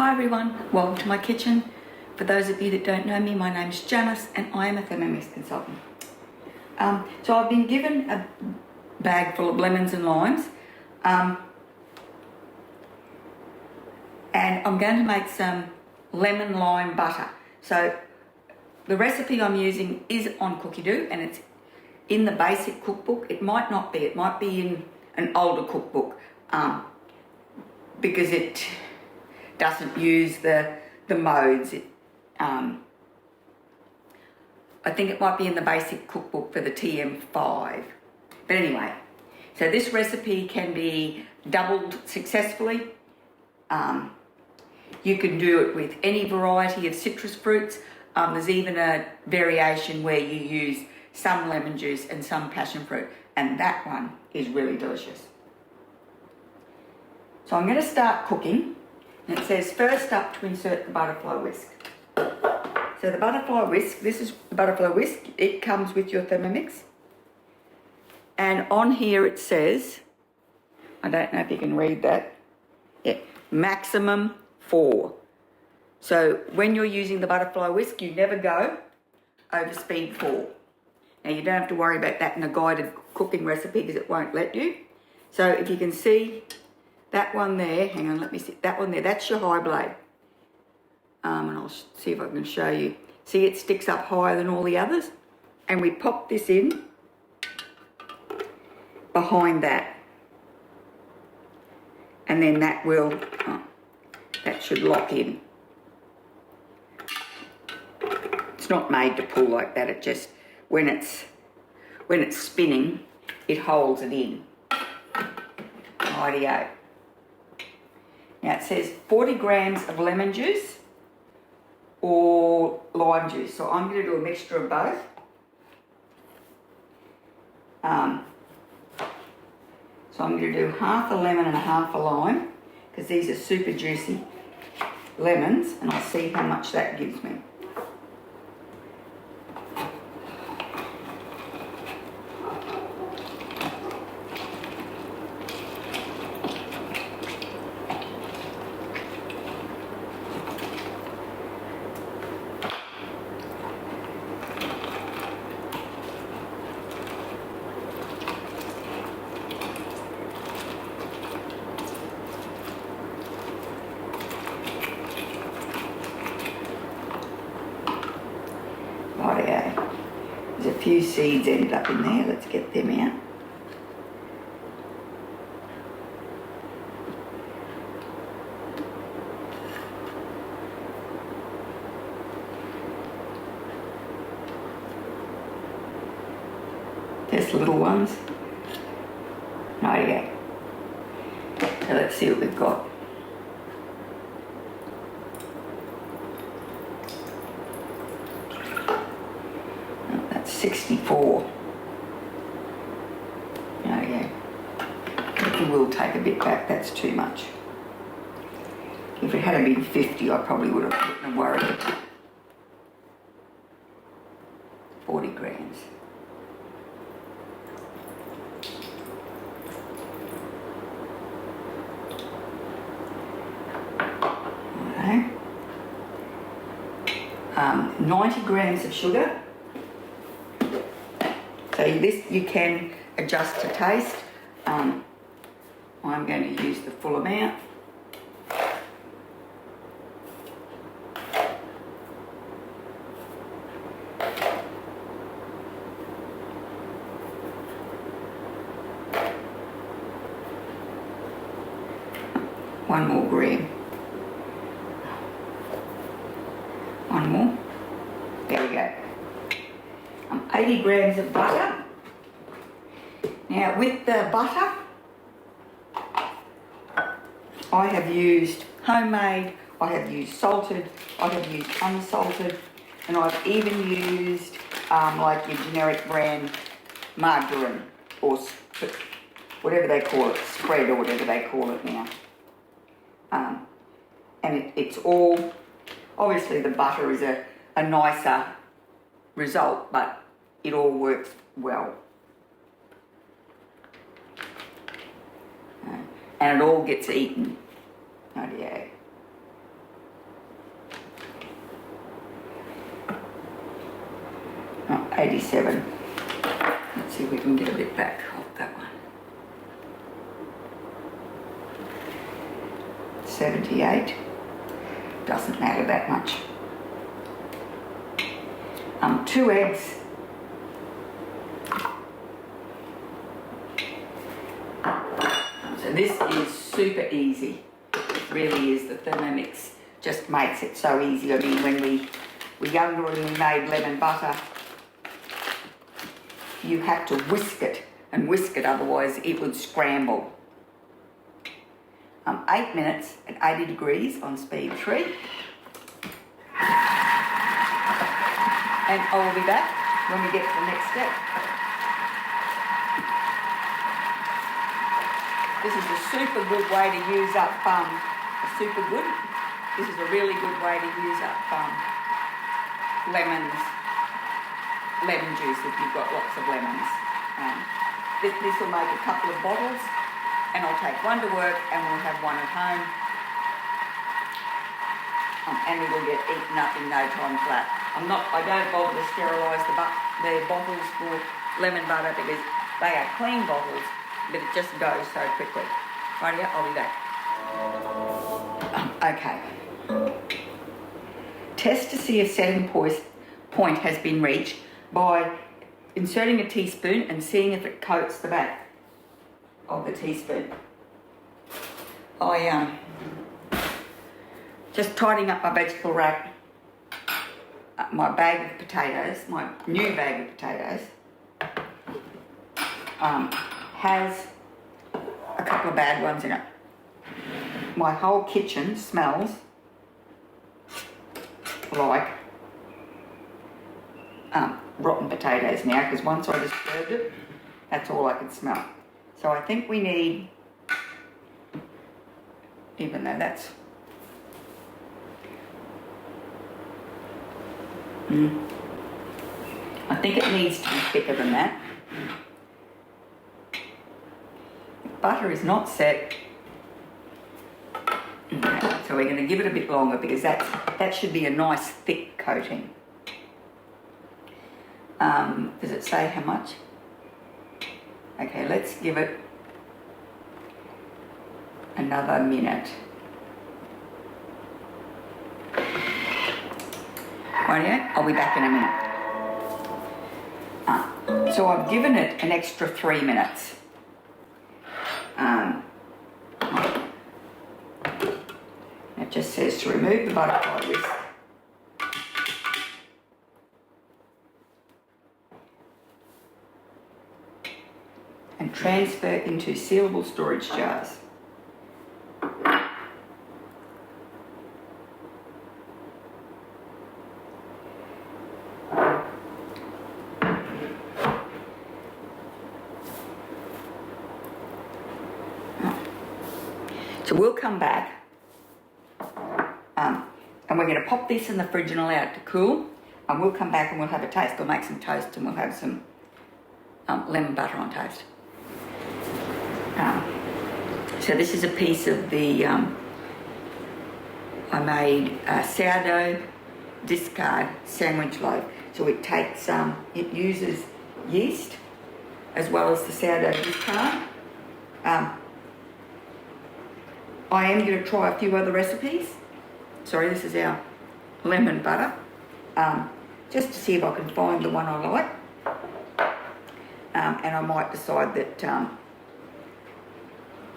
Hi everyone, welcome to my kitchen. For those of you that don't know me, my name is Janice and I am a Thermomix consultant. So I've been given a bag full of lemons and limes and I'm going to make some lemon lime butter. So the recipe I'm using is on Cookie-Doo and it's in the basic cookbook. It might not be, it might be in an older cookbook because it doesn't use the modes. I think it might be in the basic cookbook for the TM5. But anyway, so this recipe can be doubled successfully. You can do it with any variety of citrus fruits. There's even a variation where you use some lemon juice and some passion fruit, and that one is really delicious. So I'm going to start cooking, and it says first up to insert the butterfly whisk. So the butterfly whisk, this is the butterfly whisk, it comes with your Thermomix. And on here it says, I don't know if you can read that, yeah, maximum 4. So when you're using the butterfly whisk, you never go over speed 4. Now you don't have to worry about that in a guided cooking recipe because it won't let you. So if you can see that one there, hang on, let me see, that one there, that's your high blade. And I'll see if I can show you. See, it sticks up higher than all the others. And we pop this in behind that. And then that will, that should lock in. It's not made to pull like that, it just, when it's spinning, it holds it in. Rightio. Now it says 40 grams of lemon juice or lime juice. So I'm going to do a mixture of both. So I'm going to do half a lemon and half a lime because these are super juicy lemons, and I'll see how much that gives me. Rightio. There's a few seeds ended up in there. Let's get them out. Just little ones. Rightio. So let's see what we've got. Oh, that's 64. Okay. It will take a bit back, that's too much. If it had been 50, I probably wouldn't have worried. 40 grams. Okay. 90 grams of sugar. So this you can adjust to taste. I'm going to use the full amount. One more gram. One more. There we go. 80 grams of butter. Now with the butter, I have used homemade, I have used salted, I have used unsalted, and I've even used like your generic brand margarine or whatever they call it, spread or whatever they call it now. And it's all, obviously the butter is a nicer result, but it all works well. And it all gets eaten. Oh dear. 87. Let's see if we can get a bit back off that one. 78. Doesn't matter that much. 2 eggs. So this is super easy. It really is. The Thermomix just makes it so easy. I mean, when we were younger and we made lemon butter, you had to whisk it and whisk it, otherwise it would scramble. 8 minutes at 80 degrees on speed 3. And I will be back when we get to the next step. This is a super good way to use up This is a really good way to use up lemon juice if you've got lots of lemons. This will make a couple of bottles, and I'll take one to work and we'll have one at home. And it'll get eaten up in no time flat. I don't bother to sterilise the bottles for lemon butter because they are clean bottles, but it just goes so quickly. Right, yeah, I'll be back. Okay. Test to see if setting point has been reached by inserting a teaspoon and seeing if it coats the back of the teaspoon. Just tidying up my vegetable rack, my bag of potatoes, my new bag of potatoes, has a couple of bad ones in it. My whole kitchen smells like rotten potatoes now, because once I disturbed it, that's all I could smell. So I think we need, even though that's I think it needs to be thicker than that. Butter is not set. Okay, so we're going to give it a bit longer because that should be a nice thick coating. Does it say how much? Okay, let's give it another minute. Rightio, I'll be back in a minute. So I've given it an extra 3 minutes. It just says to remove the butterfly whisk. And transfer into sealable storage jars. So we'll come back and we're going to pop this in the fridge and allow it to cool, and we'll come back and we'll have a taste. We'll make some toast and we'll have some lemon butter on toast. So this is a piece of the, I made a sourdough discard sandwich loaf. So it takes, it uses yeast as well as the sourdough discard. I am going to try a few other recipes. Sorry, this is our lemon butter. Just to see if I can find the one I like. And I might decide that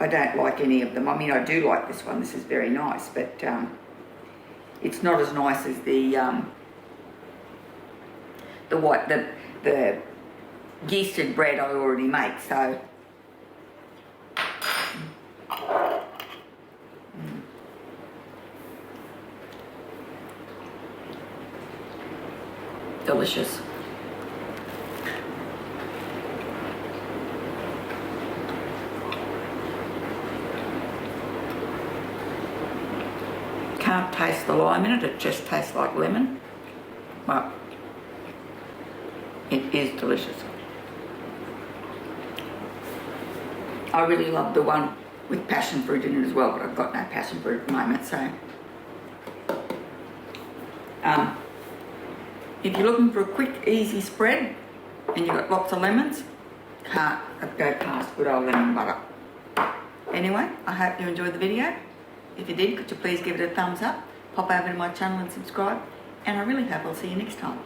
I don't like any of them. I mean, I do like this one. This is very nice, but it's not as nice as the yeasted bread I already make. So. Delicious. Can't taste the lime in it, it just tastes like lemon, but it is delicious. I really love the one with passion fruit in it as well, but I've got no passion fruit at the moment, so If you're looking for a quick, easy spread and you've got lots of lemons, can't go past good old lemon butter. Anyway, I hope you enjoyed the video. If you did, could you please give it a thumbs up, pop over to my channel and subscribe, and I really hope I'll see you next time.